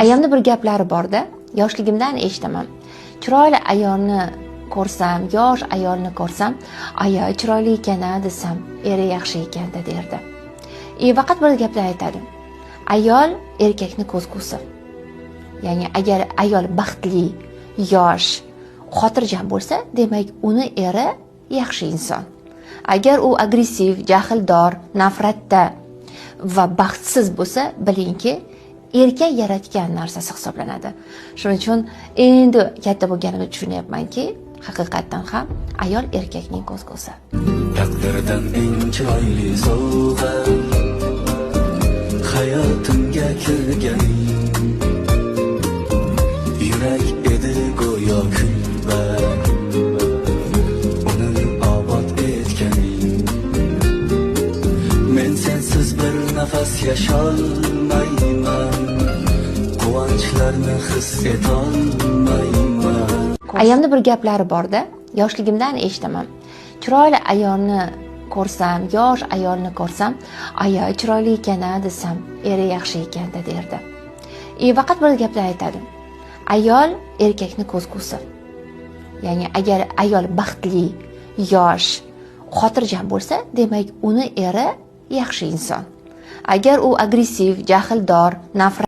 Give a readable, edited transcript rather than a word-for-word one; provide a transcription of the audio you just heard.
Ayamda bir gaplari borda, yoshligimdan eshitaman. Chiroyli ayolni ko'rsam, yosh ayolni ko'rsam, aya chiroyli ekan-a desam, eri yaxshi ekan-da derdi. Faqat bir gaplar aytadi. Ayol erkakni ko'zgusi. Ya'ni agar ayol baxtli, yosh, xotirjam bo'lsa, demak uni eri yaxshi inson. Agar u agressiv, jahldor, nafratda va baxtsiz bo'lsa, bilingki, erkak yaratgan narsasi hisoblanadi. Shuning uchun endi katta bo'lganimda tushunyapmanki, haqiqatan ham ayol erkakning ko'zgusi. Taqdirdan eng chiroyli sovg'a hayotimga kirganing, yurak edi go'yo kulbar, uni obod etganing. Men sensiz bir nafas yasholmayman, quvonchlarni his etolmayman. Ayamda bir gaplari borda, yoshligimdan eshitaman. Chiroyli ayolni ko'rsam, yosh ayolni ko'rsam, aya chiroyli ekan-a desam, eri yaxshi ekan-da derdi. Faqat bir gaplar aytadi. Ayol erkakni ko'zgusi. Ya'ni agar ayol baxtli, yosh, xotirjam bo'lsa, demak uni eri yaxshi inson. Agar u agressiv, jahldor, nafrat